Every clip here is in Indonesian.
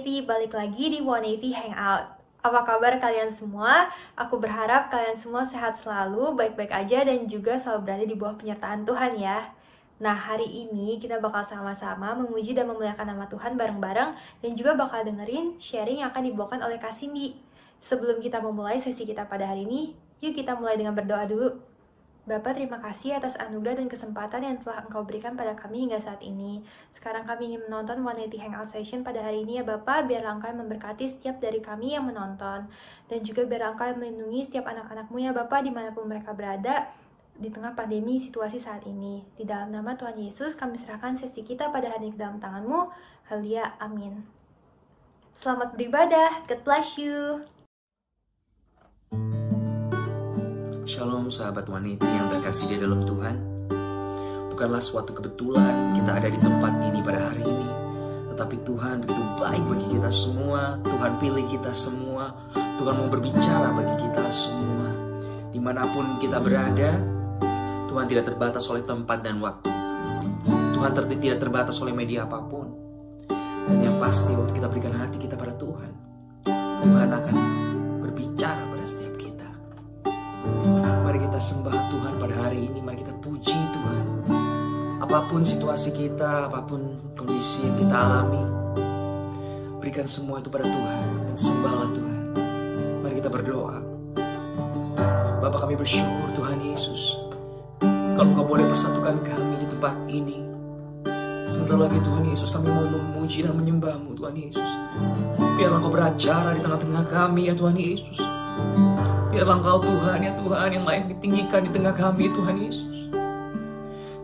180, balik lagi di 180 Hangout. Apa kabar kalian semua? Aku berharap kalian semua sehat selalu, baik-baik aja, dan juga selalu berada di bawah penyertaan Tuhan ya. Nah, hari ini kita bakal sama-sama memuji dan memuliakan nama Tuhan bareng-bareng, dan juga bakal dengerin sharing yang akan dibawakan oleh Kak Cindy. Sebelum kita memulai sesi kita pada hari ini, yuk kita mulai dengan berdoa dulu. Bapak, terima kasih atas anugerah dan kesempatan yang telah Engkau berikan pada kami hingga saat ini. Sekarang kami ingin menonton 180 Hangout Session pada hari ini ya Bapak, biar Engkau memberkati setiap dari kami yang menonton. Dan juga biar Engkau melindungi setiap anak-anak-Mu ya Bapak, dimanapun mereka berada, di tengah pandemi situasi saat ini. Di dalam nama Tuhan Yesus, kami serahkan sesi kita pada hari ini ke dalam tangan-Mu. Haleluya, amin. Selamat beribadah, God bless you. Shalom sahabat wanita yang terkasih di dalam Tuhan. Bukanlah suatu kebetulan kita ada di tempat ini pada hari ini, tetapi Tuhan begitu baik bagi kita semua. Tuhan pilih kita semua. Tuhan mau berbicara bagi kita semua. Dimanapun kita berada, Tuhan tidak terbatas oleh tempat dan waktu. Tuhan tidak terbatas oleh media apapun. Dan yang pasti waktu kita berikan hati kita pada Tuhan, Tuhan akan berbicara pada setiap kita. Mari kita sembah Tuhan pada hari ini. Mari kita puji Tuhan. Apapun situasi kita, apapun kondisi yang kita alami, berikan semua itu pada Tuhan dan sembahlah Tuhan. Mari kita berdoa. Bapa, kami bersyukur Tuhan Yesus, kalau Engkau boleh persatukan kami di tempat ini. Sebentar lagi Tuhan Yesus, kami mau memuji dan menyembah-Mu Tuhan Yesus. Biarlah Engkau beracara di tengah-tengah kami ya Tuhan Yesus. Biarlah Engkau Tuhan ya Tuhan yang layak ditinggikan di tengah kami Tuhan Yesus.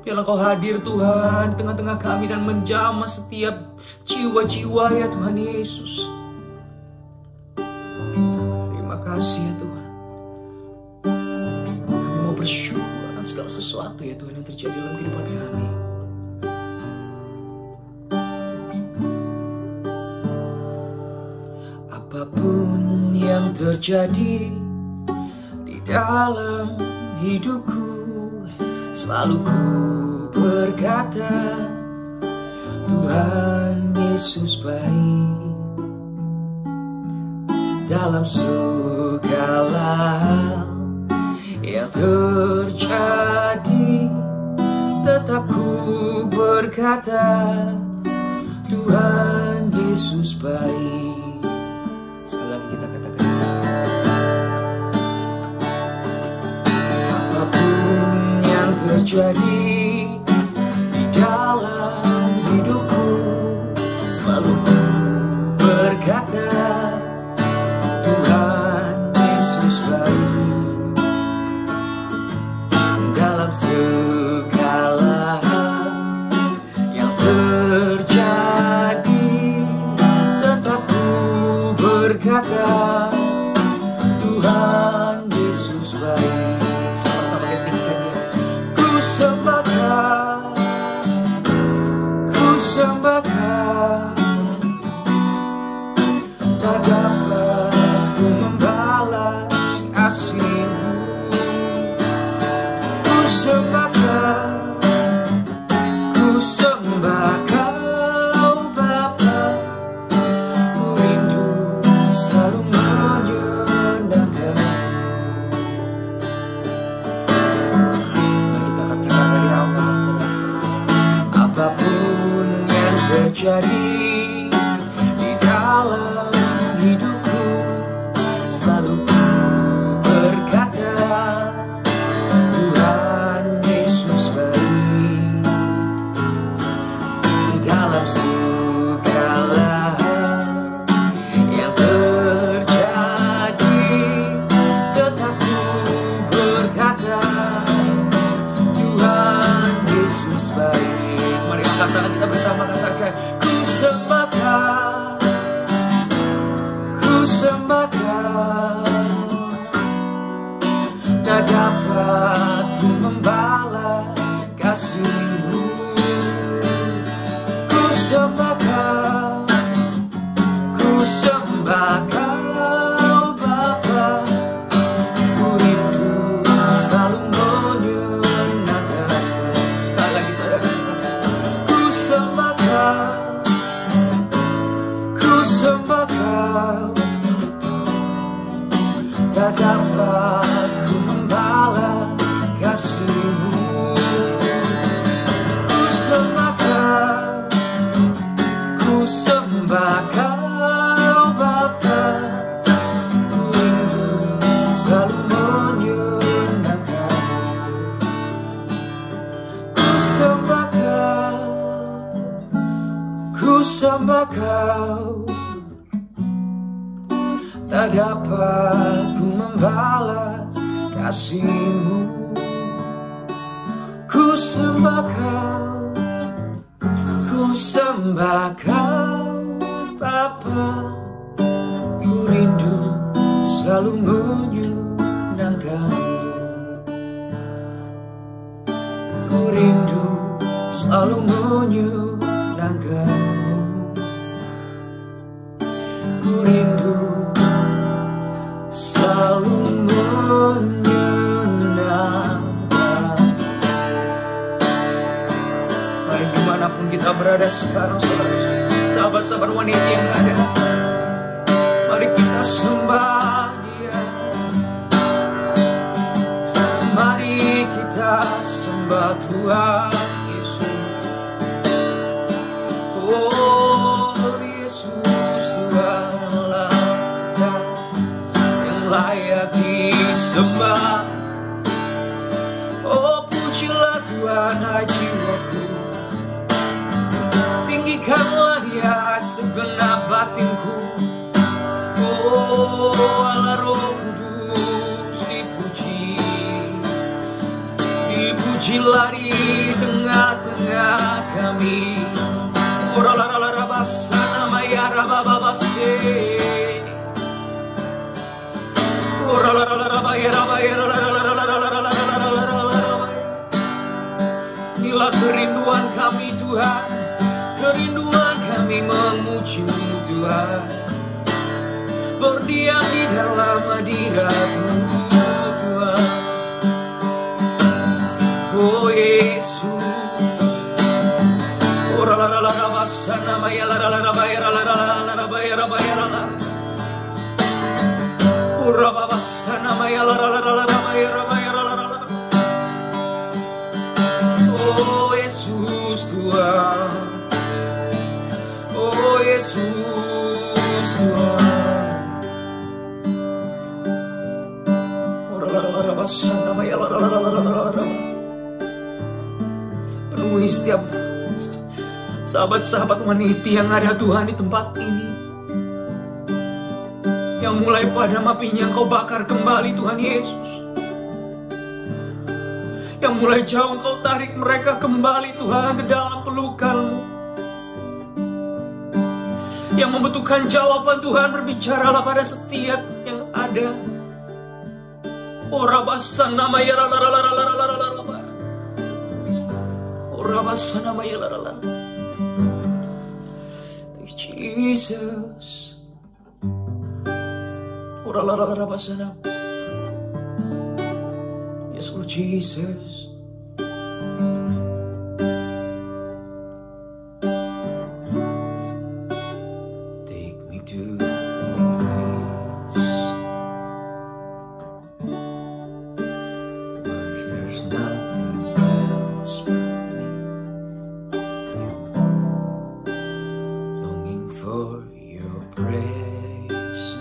Biarlah Engkau hadir Tuhan di tengah-tengah kami dan menjamah setiap jiwa-jiwa ya Tuhan Yesus. Terima kasih ya Tuhan. Kami mau bersyukur akan segala sesuatu ya Tuhan yang terjadi dalam kehidupan kami. Apapun yang terjadi dalam hidupku, selalu ku berkata, Tuhan Yesus baik. Dalam segala hal yang terjadi, tetap ku berkata, Tuhan Yesus baik. Sekali lagi kita katakan, terjadi di dalam hidupku, selalu berkata, Tuhan Yesus baik. Dalam segala hal yang terjadi, tetap ku berkata, Tuhan Yesus baik. Sama-sama kita tinggikan dia. Ku sembahkan, tak dapat ku membalas kasih-Mu. Ku sembahkan, oh Bapa, ku rindu selalu menyenangkan. Apapun yang terjadi di dalam hidupku, selalu ku berkata, Tuhan Yesus baik. Dalam segala hal yang terjadi, tetap ku berkata, Tuhan Yesus baik. Mari angkat tangan kita bersama, katakan, ku sembahkan, tak dapat ku membalas kasih-Mu. Ku sembahkan, oh Bapa, ku rindu selalu menyenangkan. Sekali lagi saudara, ku sembahkan, tak dapat ku membalas kasih-Mu. Ku sembah Kau Bapa, ku rindu selalu menyenangkan. Ku sembah Kau, tak dapat ku membalas kasih-Mu. Ku sembah Kau Bapa, ku rindu selalu menyenangkan-Mu. Ku rindu selalu menyenangkan-Mu. Ku rindu selalu menyenangkan. Mari dimanapun kita berada sekarang, sahabat-sahabat wanita yang ada, mari kita sembah Dia. Mari kita sembah Tuhan Yesus. Oh Yesus, Tuhanlah yang layak disembah. Oh pujilah Tuhan, hai jiwaku, tinggikanlah Dia segenap batinku. Oh Allah Roh Kudus, dipujilah di tengah-tengah kami. Oralalarabasana maya rabababase, inilah kerinduan kami Tuhan, kerinduan kami memuji-Mu Tuhan, berdiam di dalam hadirat-Mu Tuhan. Oh Yesus, oralalarabasana maya laralalarabaya, urababasana maya laralalarabaya. Oh Yesus Tuhan, oh Yesus Tuhan, oralalarabasana maya laralalarabaya. Penuhi setiap sahabat-sahabat wanita yang ada Tuhan di tempat ini, yang mulai padam apinya Engkau bakar kembali Tuhan Yesus, yang mulai jauh Engkau tarik mereka kembali Tuhan ke dalam pelukan-Mu, yang membutuhkan jawaban Tuhan, berbicaralah pada setiap yang ada. Orabasana maya laralalarabaya, orabasana maya laralalarabaya. Jesus, oralalarabasana. Yes, Lord Jesus. Take me to a place where there's nothing else but me, longing for Your presence.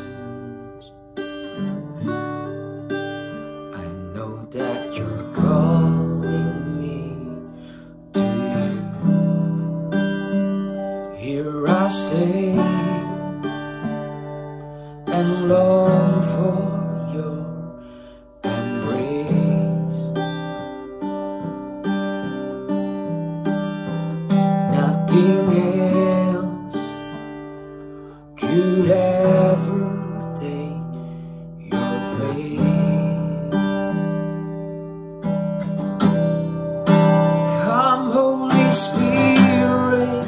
I know that You're calling me to You. Here I stay and long for Your embrace. Nothing else could ever take Your place. Come Holy Spirit,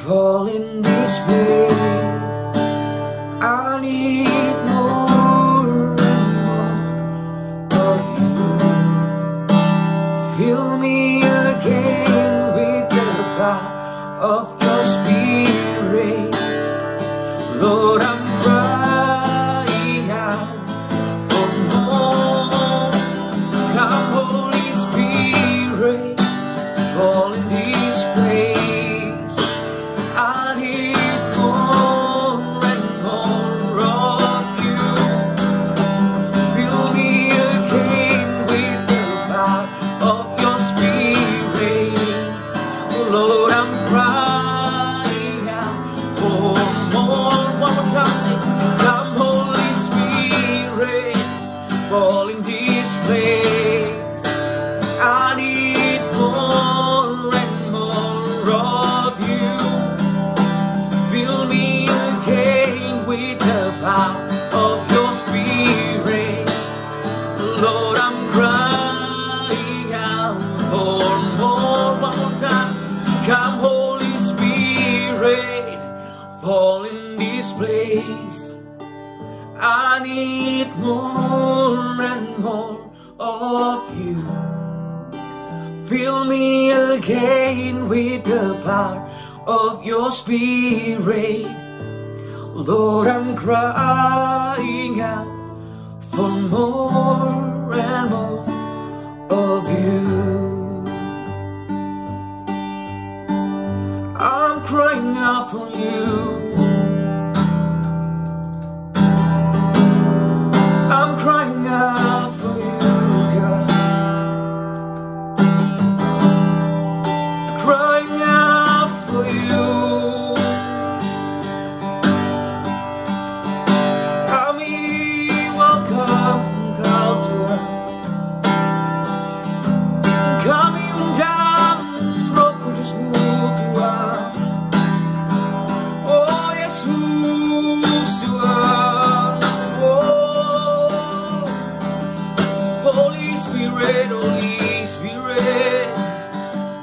fall in this place. I need more and more of You. Fill me again with the power of Your Spirit. Lord, I'm crying out I need more and more of you. Fill me again with the power of your Spirit. Lord, I'm crying out for more and more of you. I'm crying out for you. I'm crying out for you, God. Crying out for you. Kami welcome Kau Tuhan. Kami undang Roh Kudus-Mu Tuhan. Oh Yesus Tuhan. Holy Spirit, Holy Spirit,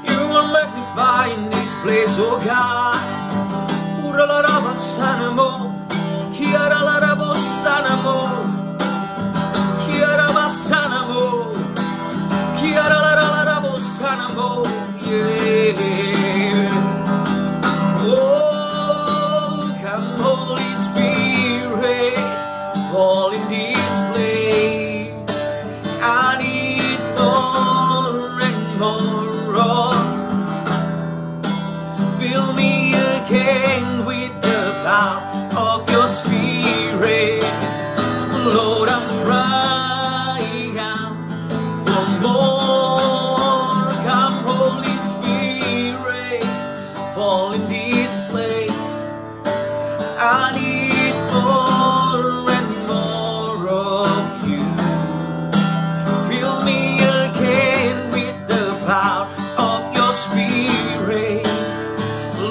you are magnified in this place, oh God. Uralarabassanamo, kiaralarabossanamo, kiarabassanamo, kiaralarabossanamo, yeah. Oh, come Holy Spirit, fall in this place. I need more and more of. Fill me again with the power of your Spirit. Lord, I'm crying out for more. Come, Holy Spirit, fall in this place. I need more and more of you. Fill me again with the power of your Spirit.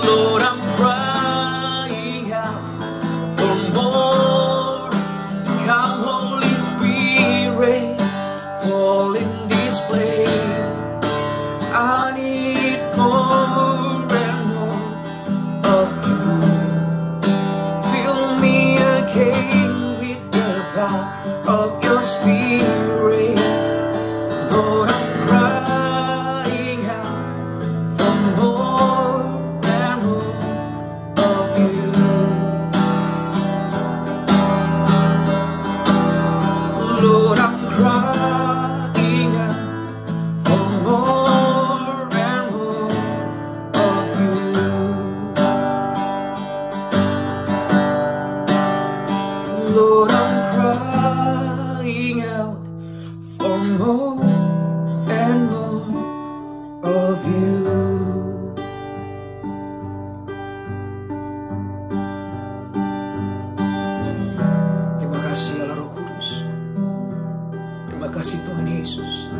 Lord, I'm crying out for more. Come, Holy Spirit, fall in this place. I need more and more of you. Fill me again with the power of your Spirit. Lord, I'm crying out for more and more of you. Lord, I'm crying out for more and more of you. Lord, I'm crying out for more and more of you. Terima kasih Allah Roh Kudus. Terima kasih Tuhan Yesus.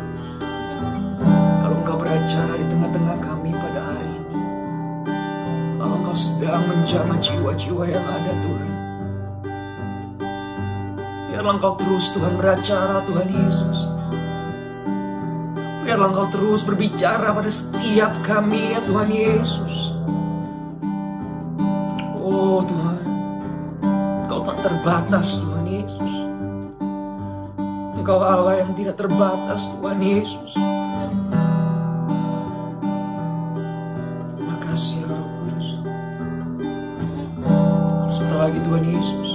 Kalau Engkau beracara di tengah-tengah kami pada hari ini, kalau Engkau sedang menjamah jiwa-jiwa yang ada Tuhan, biarlah Engkau terus Tuhan beracara Tuhan Yesus. Biarlah Engkau terus berbicara pada setiap kami ya Tuhan Yesus. Oh Tuhan, Engkau tak terbatas Tuhan Yesus. Engkau Allah yang tidak terbatas Tuhan Yesus. Terima kasih Roh Kudus. Sebentar lagi Tuhan Yesus,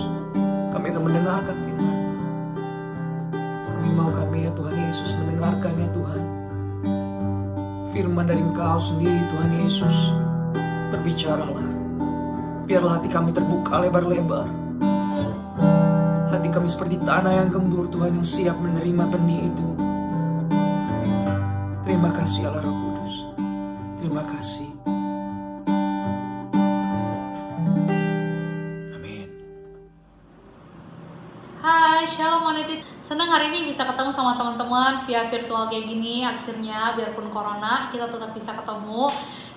kami akan mendengarkan firman. Kami mau kami ya Tuhan Yesus mendengarkan ya Tuhan firman dari Engkau sendiri Tuhan Yesus. Berbicaralah. Biarlah hati kami terbuka lebar-lebar. Hati kami seperti tanah yang gembur Tuhan, yang siap menerima benih itu. Terima kasih Allah Roh Kudus. Terima kasih. Amin. Hai, Shalom Wanita. Senang hari ini bisa ketemu sama teman-teman via virtual kayak gini. Akhirnya biarpun corona kita tetap bisa ketemu.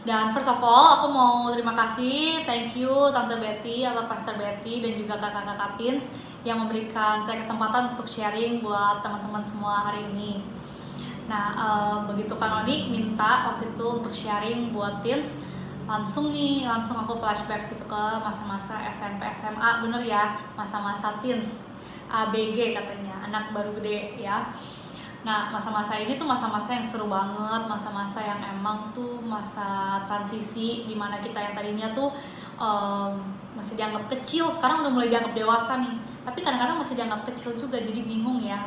Dan first of all, aku mau terima kasih, thank you Tante Betty atau Pastor Betty dan juga kakak-kakak Teens yang memberikan saya kesempatan untuk sharing buat teman-teman semua hari ini. Nah, begitu Kak Noni minta waktu itu untuk sharing buat Teens, langsung aku flashback gitu ke masa-masa SMP SMA, bener ya, masa-masa teens, ABG katanya, anak baru gede ya. Nah, masa-masa ini tuh masa-masa yang seru banget, masa-masa yang emang tuh masa transisi, dimana kita yang tadinya tuh masih dianggap kecil, sekarang udah mulai dianggap dewasa nih, tapi kadang-kadang masih dianggap kecil juga, jadi bingung ya.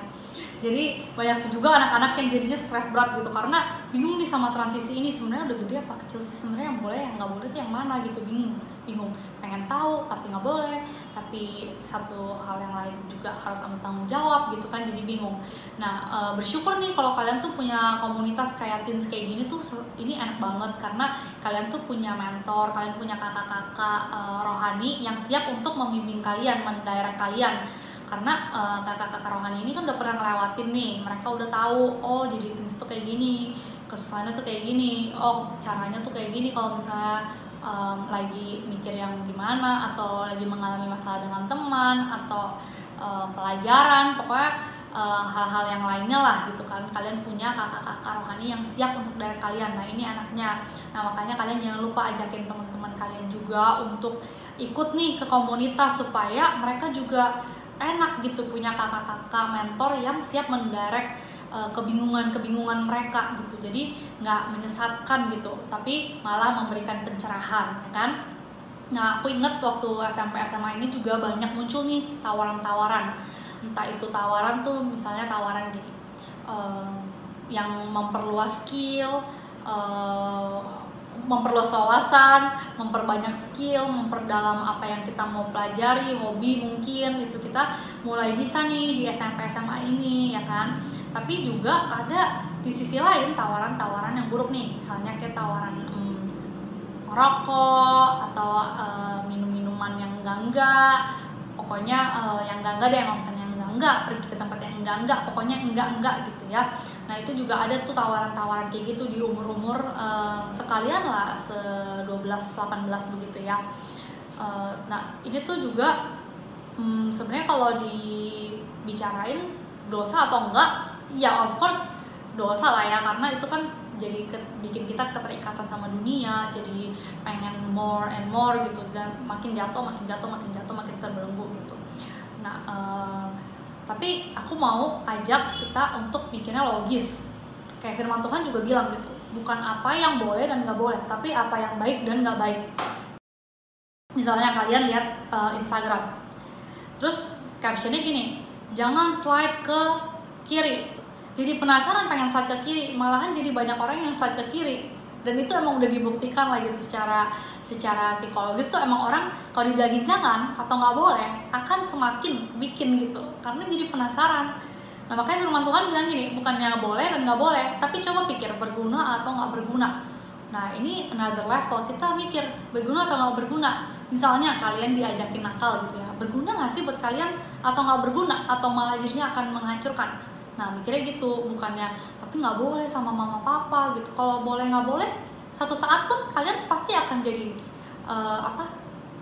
Jadi banyak juga anak-anak yang jadinya stres berat gitu, karena bingung nih sama transisi ini, sebenarnya udah gede apa kecil sih, sebenarnya yang boleh yang nggak boleh itu yang mana gitu, bingung, pengen tahu tapi nggak boleh, tapi satu hal yang lain juga harus ambil tanggung jawab gitu kan, jadi bingung. Nah, bersyukur nih kalau kalian tuh punya komunitas kayak teens kayak gini tuh, ini enak banget karena kalian tuh punya mentor, kalian punya kakak-kakak rohani yang siap untuk membimbing kalian, mendirect kalian. Karena kakak-kakak rohani ini kan udah pernah ngelewatin nih, mereka udah tahu, oh jadi teens tuh kayak gini, kesusahannya tuh kayak gini, oh caranya tuh kayak gini kalau misalnya lagi mikir yang gimana, atau lagi mengalami masalah dengan teman, atau pelajaran, pokoknya hal-hal yang lainnya lah gitu kan. Kalian punya kakak-kakak rohani yang siap untuk dari kalian. Nah, ini anaknya. Nah, makanya kalian jangan lupa ajakin teman-teman kalian juga untuk ikut nih ke komunitas, supaya mereka juga enak gitu punya kakak-kakak mentor yang siap mendirect kebingungan mereka gitu. Jadi nggak menyesatkan gitu, tapi malah memberikan pencerahan, ya kan. Nah, aku inget waktu SMP SMA ini juga banyak muncul nih tawaran-tawaran, entah itu tawaran tuh misalnya tawaran gini, yang memperluas skill, memperluas wawasan, memperbanyak skill, memperdalam apa yang kita mau pelajari, hobi mungkin itu kita mulai bisa nih di SMP SMA ini, ya kan. Tapi juga ada di sisi lain tawaran-tawaran yang buruk nih, misalnya kayak tawaran merokok atau minum-minuman yang enggak, pokoknya yang enggak deh, nonton yang enggak, pergi ke tempat yang enggak, pokoknya enggak gitu ya. Nah, itu juga ada tuh tawaran-tawaran kayak gitu di umur-umur sekalian lah, 12-18 begitu ya. Nah, ini tuh juga sebenarnya kalau dibicarain dosa atau enggak, ya of course dosa lah ya, karena itu kan jadi bikin kita keterikatan sama dunia, jadi pengen more and more gitu, dan makin jatuh makin terbelenggu gitu. Nah, tapi aku mau ajak kita untuk mikirnya logis, kayak firman Tuhan juga bilang gitu, bukan apa yang boleh dan nggak boleh, tapi apa yang baik dan nggak baik. Misalnya kalian lihat Instagram, terus captionnya gini, jangan slide ke kiri. Jadi penasaran pengen slide ke kiri, malahan jadi banyak orang yang slide ke kiri. Dan itu emang udah dibuktikan lah gitu, secara psikologis tuh emang orang kalau dibilangin jangan atau nggak boleh akan semakin bikin gitu, karena jadi penasaran. Nah, makanya firman Tuhan bilang gini, bukannya boleh dan nggak boleh, tapi coba pikir berguna atau nggak berguna. Nah, ini another level, kita mikir berguna atau nggak berguna. Misalnya kalian diajakin nakal gitu ya, berguna nggak sih buat kalian atau nggak berguna, atau malah jadinya akan menghancurkan. Nah, mikirnya gitu, bukannya tapi nggak boleh sama mama papa gitu. Kalau boleh nggak boleh, satu saat pun kalian pasti akan jadi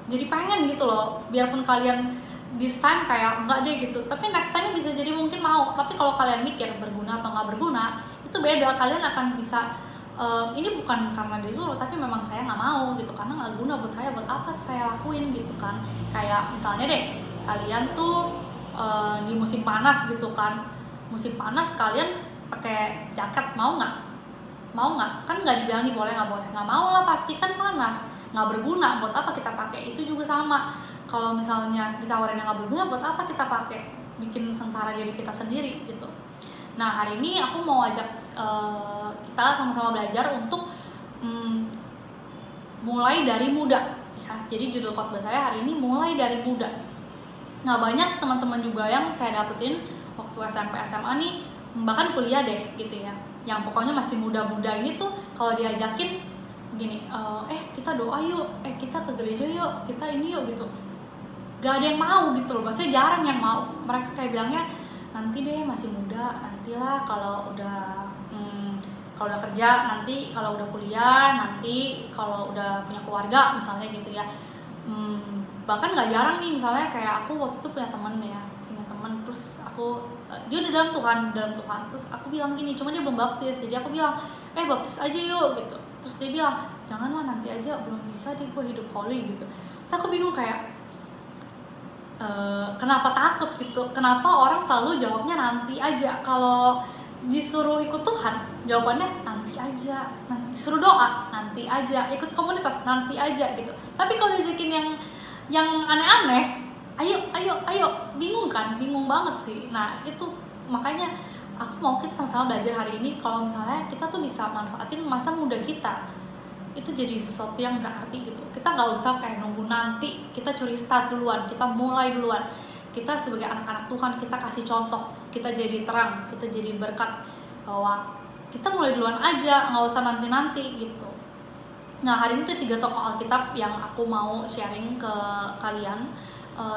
jadi pengen gitu loh, biarpun kalian this time kayak enggak deh gitu, tapi next time bisa jadi mungkin mau. Tapi kalau kalian mikir berguna atau nggak berguna, itu beda. Kalian akan bisa ini bukan karena disuruh, tapi memang saya nggak mau gitu, karena nggak guna buat saya, buat apa saya lakuin gitu kan. Kayak misalnya deh, kalian tuh di musim panas gitu kan, musim panas kalian pakai jaket, mau nggak? Kan nggak dibilang nih boleh nggak boleh, nggak mau lah, pasti kan panas, nggak berguna, buat apa kita pakai. Itu juga sama, kalau misalnya ditawarin yang nggak berguna, buat apa kita pakai, bikin sengsara diri kita sendiri gitu. Nah, hari ini aku mau ajak kita sama-sama belajar untuk mulai dari muda ya. Jadi judul khotbah saya hari ini mulai dari muda. Nah, banyak teman-teman juga yang saya dapetin waktu SMP SMA nih, bahkan kuliah deh gitu ya, yang pokoknya masih muda-muda ini tuh kalau diajakin gini, kita doa yuk, kita ke gereja yuk, kita ini yuk gitu, gak ada yang mau gitu loh. Maksudnya jarang yang mau. Mereka kayak bilangnya nanti deh, masih muda, nantilah kalau udah kerja, nanti kalau udah kuliah, nanti kalau udah punya keluarga misalnya gitu ya. Bahkan gak jarang nih, misalnya kayak aku waktu itu punya temen, terus dia udah dalam Tuhan, terus aku bilang gini, cuma dia belum baptis, jadi aku bilang baptis aja yuk gitu. Terus dia bilang, janganlah, nanti aja, belum bisa deh gue hidup holy gitu. Terus aku bingung kayak, kenapa takut gitu, kenapa orang selalu jawabnya nanti aja. Kalau disuruh ikut Tuhan, jawabannya nanti aja. Disuruh doa, nanti aja. Ikut komunitas, nanti aja gitu. Tapi kalau diajakin yang aneh-aneh, ayo, bingung kan, bingung banget sih. Nah itu makanya aku mau kita sama-sama belajar hari ini, kalau misalnya kita tuh bisa manfaatin masa muda kita itu jadi sesuatu yang berarti gitu. Kita nggak usah kayak nunggu nanti, kita curi start duluan, kita mulai duluan. Kita sebagai anak-anak Tuhan, kita kasih contoh, kita jadi terang, kita jadi berkat, bahwa kita mulai duluan aja, nggak usah nanti-nanti gitu. Nah hari ini ada 3 tokoh Alkitab yang aku mau sharing ke kalian,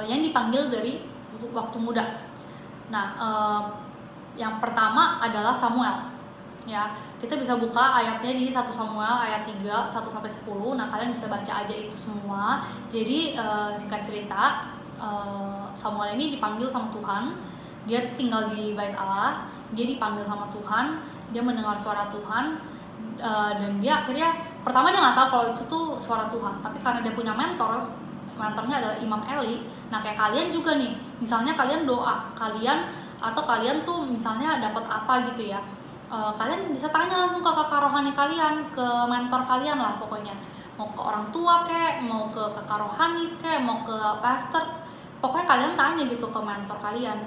yang dipanggil dari waktu muda. Nah yang pertama adalah Samuel. Ya, kita bisa buka ayatnya di 1 Samuel ayat 3 1-10. Nah kalian bisa baca aja itu semua. Jadi singkat cerita, Samuel ini dipanggil sama Tuhan. Dia tinggal di Bait Allah, dia dipanggil sama Tuhan, dia mendengar suara Tuhan, dan dia akhirnya pertama dia nggak tahu kalau itu tuh suara Tuhan. Tapi karena dia punya mentornya adalah Imam Eli. Nah kayak kalian juga nih, misalnya kalian doa, kalian tuh misalnya dapat apa gitu ya, kalian bisa tanya langsung ke kakak rohani kalian, ke mentor kalian lah pokoknya. Mau ke orang tua kek, mau ke kakak rohani kek, mau ke pastor, pokoknya kalian tanya gitu ke mentor kalian,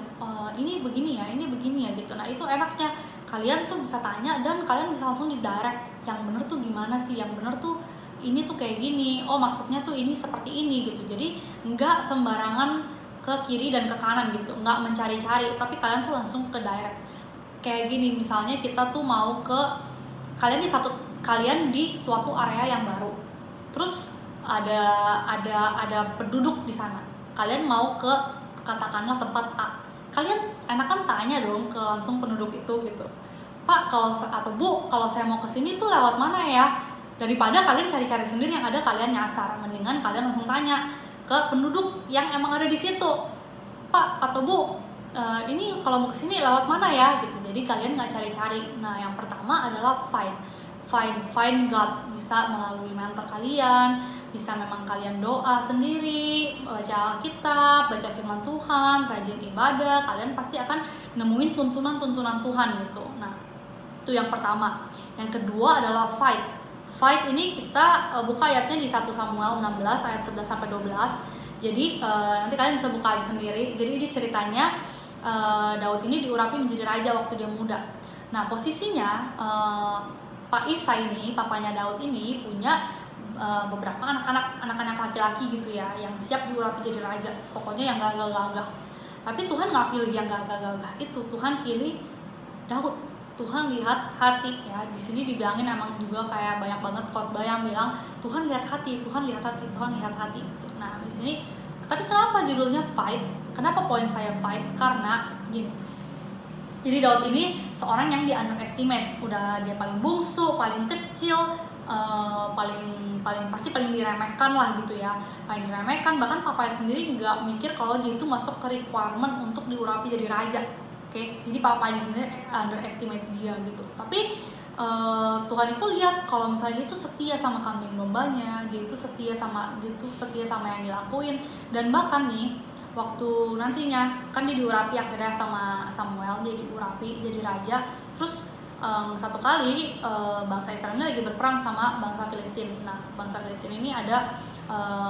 ini begini ya gitu. Nah itu enaknya, kalian tuh bisa tanya dan kalian bisa langsung didirect, yang bener tuh gimana sih, yang bener tuh ini tuh kayak gini, oh maksudnya tuh ini seperti ini gitu. Jadi nggak sembarangan ke kiri dan ke kanan gitu, nggak mencari-cari, tapi kalian tuh langsung ke direct. Kayak gini, misalnya kita tuh mau ke, kalian di suatu area yang baru, terus ada penduduk di sana, kalian mau ke katakanlah tempat A, kalian enakan tanya dong ke langsung penduduk itu gitu, Pak atau Bu, kalau saya mau kesini tuh lewat mana ya, daripada kalian cari-cari sendiri yang ada kalian nyasar. Mendingan kalian langsung tanya ke penduduk yang emang ada di situ, Pak atau Bu, ini kalau mau kesini lewat mana ya gitu. Jadi kalian nggak cari-cari. Nah yang pertama adalah find God. Bisa melalui mentor kalian, bisa memang kalian doa sendiri, baca Alkitab, baca firman Tuhan, rajin ibadah, kalian pasti akan nemuin tuntunan Tuhan gitu. Nah itu yang pertama. Yang kedua adalah fight ini kita buka ayatnya di 1 Samuel 16 ayat 11-12. Jadi nanti kalian bisa buka aja sendiri. Jadi ini ceritanya, Daud ini diurapi menjadi raja waktu dia muda. Nah posisinya Pak Isai ini, papanya Daud ini punya beberapa anak-anak laki-laki gitu ya, yang siap diurapi jadi raja. Pokoknya yang gagah-gagah. Tapi Tuhan nggak pilih yang gagah-gagah itu, Tuhan pilih Daud. Tuhan lihat hati ya. Di sini dibilangin emang juga kayak banyak banget khotbah yang bilang Tuhan lihat hati, Tuhan lihat hati, Tuhan lihat hati gitu. Nah di sini, tapi kenapa judulnya fight? Kenapa poin saya fight? Karena gini. Jadi Daud ini seorang yang di underestimate, udah dia paling bungsu, paling kecil, pasti paling diremehkan lah gitu ya, paling diremehkan. Bahkan papanya sendiri nggak mikir kalau dia itu masuk ke requirement untuk diurapi jadi raja. Oke, jadi papanya sendiri underestimate dia gitu. Tapi Tuhan itu lihat kalau misalnya dia itu setia sama kambing dombanya, dia itu setia sama yang dilakuin. Dan bahkan nih waktu nantinya kan dia diurapi akhirnya sama Samuel, dia diurapi jadi raja. Terus satu kali bangsa Israel ini lagi berperang sama bangsa Filistin. Nah bangsa Filistin ini ada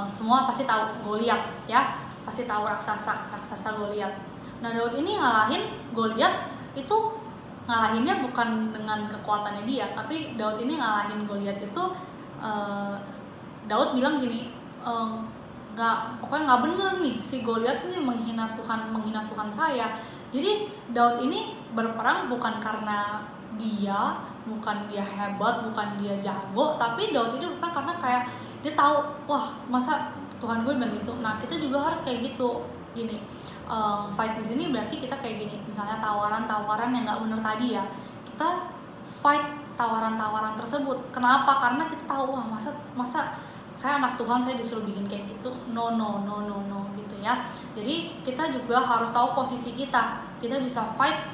semua pasti tahu Goliat ya, pasti tahu raksasa Goliat. Nah Daud ini ngalahin Goliat itu, ngalahinnya bukan dengan kekuatannya dia, tapi Daud ini ngalahin Goliat itu, Daud bilang gini, pokoknya nggak bener nih si Goliat ini menghina Tuhan saya. Jadi Daud ini berperang bukan karena bukan dia hebat, bukan dia jago, tapi Daud ini berperang karena kayak dia tahu, wah masa Tuhan gue bilang gitu. Nah kita juga harus kayak gitu gini. Fight di sini berarti kita kayak gini, misalnya tawaran yang nggak bener tadi ya, kita fight tawaran tersebut. Kenapa? Karena kita tahu, wah masa saya anak Tuhan saya disuruh bikin kayak gitu, no gitu ya. Jadi kita juga harus tahu posisi kita bisa fight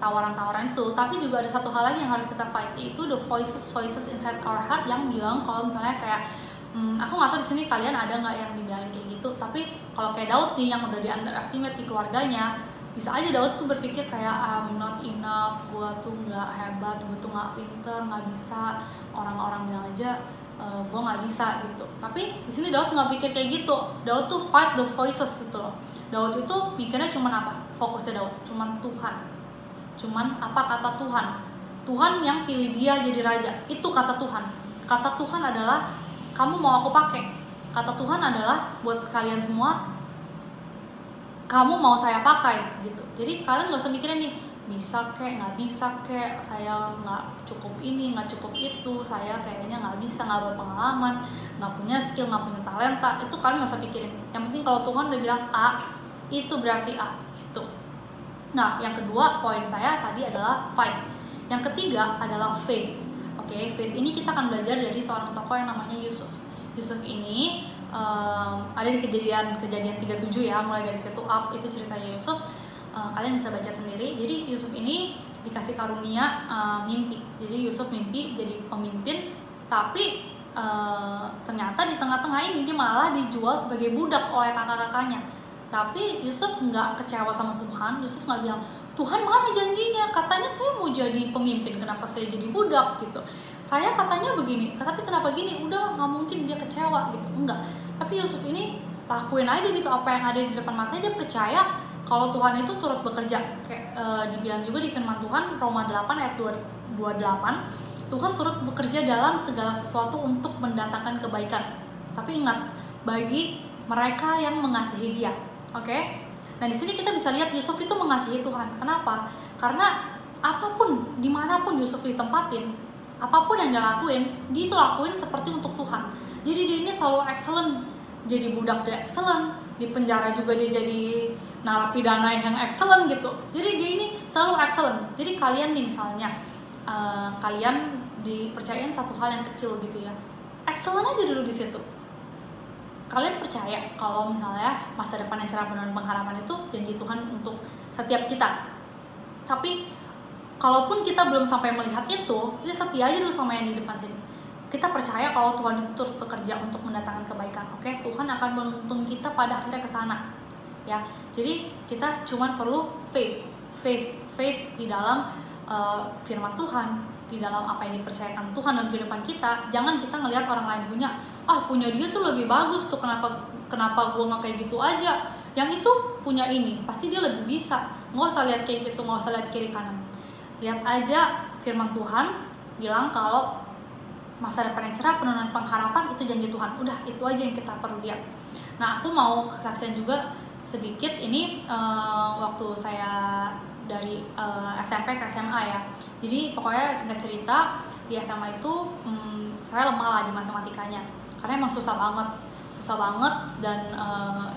tawaran-tawaran itu. Tapi juga ada satu hal lagi yang harus kita fight, yaitu the voices inside our heart yang bilang kalau misalnya kayak aku nggak tahu di sini kalian ada nggak yang dibilangin kayak gitu, tapi kalau kayak Daud nih yang udah di underestimate di keluarganya, bisa aja Daud tuh berpikir kayak I'm not enough, gue tuh nggak hebat, gue tuh nggak pinter, nggak bisa, orang-orang bilang aja gue nggak bisa gitu. Tapi di sini Daud nggak pikir kayak gitu. Daud tuh fight the voices gitu loh. Daud itu mikirnya cuman apa? Fokusnya Daud cuman Tuhan, cuman apa kata Tuhan. Tuhan yang pilih dia jadi raja, itu kata Tuhan. Kata Tuhan adalah kamu mau aku pakai. Kata Tuhan adalah buat kalian semua, kamu mau saya pakai gitu. Jadi kalian gak usah mikirin nih, bisa kek, nggak bisa kek, saya nggak cukup ini, nggak cukup itu, saya kayaknya nggak bisa, nggak berpengalaman, nggak punya skill, nggak punya talenta. Itu kalian gak usah pikirin. Yang penting kalau Tuhan udah bilang A, itu berarti A gitu. Nah, yang kedua poin saya tadi adalah fight. Yang ketiga adalah faith. Oke, faith ini kita akan belajar dari seorang tokoh yang namanya Yusuf. Yusuf ini ada di kejadian 37 ya, mulai dari situ up itu ceritanya Yusuf. Kalian bisa baca sendiri. Jadi Yusuf ini dikasih karunia mimpi. Jadi Yusuf mimpi jadi pemimpin, tapi ternyata di tengah-tengah ini dia malah dijual sebagai budak oleh kakak-kakaknya. Tapi Yusuf nggak kecewa sama Tuhan. Yusuf nggak bilang, Tuhan mana janjinya, katanya saya mau jadi pemimpin, kenapa saya jadi budak gitu. Saya katanya begini, tapi kenapa gini, udah nggak mungkin dia kecewa gitu. Enggak, tapi Yusuf ini lakuin aja gitu apa yang ada di depan matanya. Dia percaya kalau Tuhan itu turut bekerja. Kayak dibilang juga di firman Tuhan Roma 8 ayat 28, Tuhan turut bekerja dalam segala sesuatu untuk mendatangkan kebaikan. Tapi ingat, bagi mereka yang mengasihi dia. Oke? Nah di sini kita bisa lihat Yusuf itu mengasihi Tuhan. Kenapa? Karena apapun, dimanapun Yusuf ditempatin, apapun yang dia lakuin, dia itu lakuin seperti untuk Tuhan. Jadi dia ini selalu excellent. Jadi budak dia excellent, di penjara juga dia jadi narapidana yang excellent gitu. Jadi dia ini selalu excellent. Jadi kalian nih misalnya, kalian dipercayain satu hal yang kecil gitu ya, excellent aja dulu di situ. Kalian percaya kalau misalnya masa depan yang cerah penuh pengharapan itu janji Tuhan untuk setiap kita. Tapi kalaupun kita belum sampai melihat itu setia aja dulu sama yang di depan sini. Kita percaya kalau Tuhan itu turut bekerja untuk mendatangkan kebaikan. Oke, Tuhan akan menuntun kita pada akhirnya ke sana. Ya, jadi kita cuma perlu faith di dalam firman Tuhan, di dalam apa yang dipercayakan Tuhan dalam kehidupan kita. Jangan kita ngelihat orang lain punya dia tuh lebih bagus tuh, kenapa gue nggak kayak gitu aja, yang itu punya ini pasti dia lebih bisa. Nggak usah lihat kayak gitu, nggak usah lihat kiri kanan, lihat aja firman Tuhan bilang kalau masa depan yang cerah penuh pengharapan itu janji Tuhan. Udah, itu aja yang kita perlu lihat. Nah, aku mau kesaksian juga sedikit ini waktu saya dari SMP ke SMA ya. Jadi pokoknya singkat cerita, di SMA itu saya lemah lah di matematikanya, karena emang susah banget dan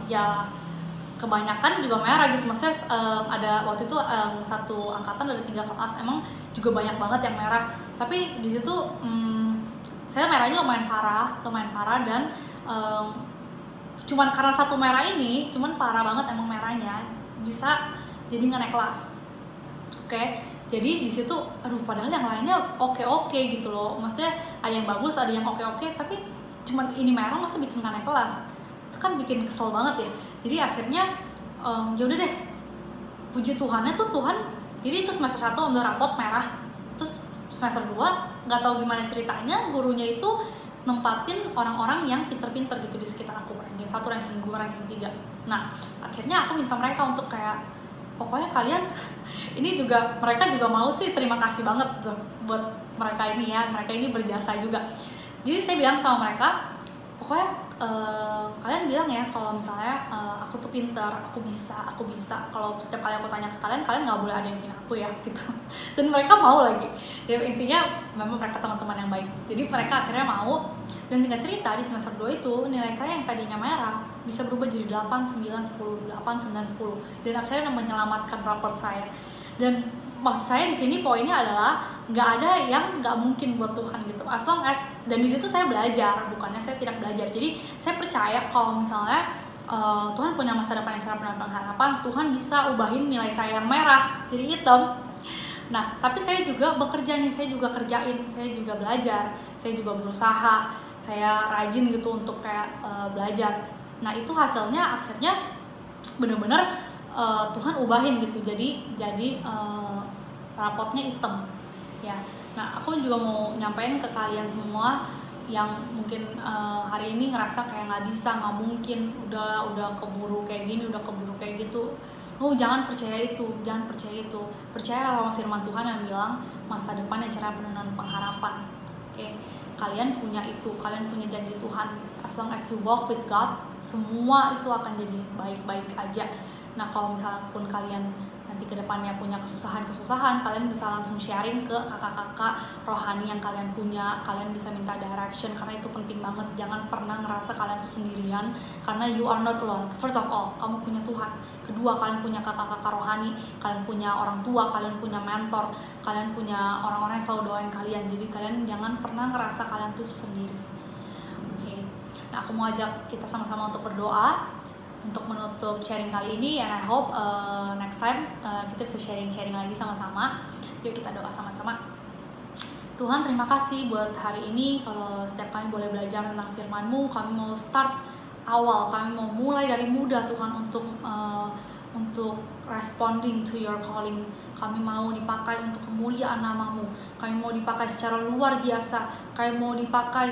ya kebanyakan juga merah gitu. Maksudnya ada waktu itu satu angkatan ada 3 kelas, emang juga banyak banget yang merah. Tapi di situ saya merahnya lumayan parah dan cuman karena satu merah ini, cuman parah banget emang merahnya, bisa jadi nggak naik kelas. Oke, jadi di situ padahal yang lainnya oke gitu loh. Maksudnya ada yang bagus, ada yang oke, tapi cuman ini merah masa bikin nggak naik kelas. Itu kan bikin kesel banget ya. Jadi akhirnya ya udah deh, puji Tuhannya tuh Tuhan. Jadi itu semester 1 ambil rapot merah, terus semester 2 nggak tahu gimana ceritanya gurunya itu nempatin orang-orang yang pinter-pinter gitu di sekitar aku, ranking 1, ranking 2, ranking 3. Nah akhirnya aku minta mereka untuk kayak, pokoknya kalian ini juga, mereka juga mau sih, terima kasih banget buat mereka ini ya, mereka ini berjasa juga. Jadi saya bilang sama mereka, pokoknya kalian bilang ya kalau misalnya aku tuh pintar, aku bisa. Kalau setiap kali aku tanya ke kalian nggak boleh ada yang hina aku ya gitu. Dan mereka mau lagi. Ya intinya memang mereka teman-teman yang baik. Jadi mereka akhirnya mau. Dan singkat cerita di semester 2 itu nilai saya yang tadinya merah bisa berubah jadi 8, 9, 10, 8, 9, 10. Dan akhirnya menyelamatkan raport saya. Dan maksud saya di sini poinnya adalah nggak ada yang nggak mungkin buat Tuhan gitu, dan di situ saya belajar, bukannya saya tidak belajar. Jadi saya percaya kalau misalnya Tuhan punya masa depan yang cerah penuh pengharapan. Tuhan bisa ubahin nilai saya yang merah jadi hitam. Nah, tapi saya juga bekerja nih, saya juga kerjain, saya juga belajar, saya juga berusaha, saya rajin gitu untuk kayak belajar. Nah, itu hasilnya akhirnya bener-bener Tuhan ubahin gitu, jadi rapotnya hitam ya. Nah, aku juga mau nyampein ke kalian semua yang mungkin hari ini ngerasa kayak nggak bisa, nggak mungkin, udah keburu kayak gini, udah keburu kayak gitu. Jangan percaya itu, jangan percaya itu. Percaya sama firman Tuhan yang bilang masa depan yang cerah penuh dengan pengharapan. Oke, kalian punya itu, kalian punya janji Tuhan. As long as you walk with God, semua itu akan jadi baik-baik aja. Nah, kalau misalnya pun kalian nanti ke depannya punya kesusahan, kalian bisa langsung sharing ke kakak-kakak rohani yang kalian punya. Kalian bisa minta direction, karena itu penting banget. Jangan pernah ngerasa kalian tuh sendirian, karena you are not alone. First of all, kamu punya Tuhan. Kedua, kalian punya kakak-kakak rohani, kalian punya orang tua, kalian punya mentor, kalian punya orang-orang yang selalu doain kalian. Jadi kalian jangan pernah ngerasa kalian tuh sendiri. Oke. Nah, aku mau ajak kita sama-sama untuk berdoa untuk menutup sharing kali ini, and I hope next time kita bisa sharing lagi sama-sama. Yuk kita doa sama-sama. Tuhan, terima kasih buat hari ini. Kalau setiap kami boleh belajar tentang firman-Mu, kami mau start awal, kami mau mulai dari muda Tuhan untuk responding to your calling. Kami mau dipakai untuk kemuliaan nama-Mu. Kami mau dipakai secara luar biasa. Kami mau dipakai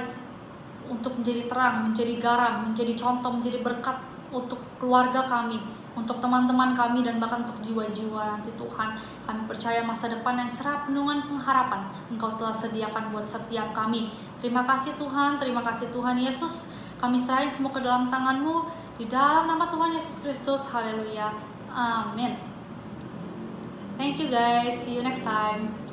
untuk menjadi terang, menjadi garam, menjadi contoh, menjadi berkat untuk keluarga kami, untuk teman-teman kami, dan bahkan untuk jiwa-jiwa nanti Tuhan. Kami percaya masa depan yang cerah penuh dengan pengharapan Engkau telah sediakan buat setiap kami. Terima kasih Tuhan, terima kasih Tuhan Yesus. Kami serahin semua ke dalam tangan-Mu, di dalam nama Tuhan Yesus Kristus. Haleluya, amin. Thank you guys, see you next time.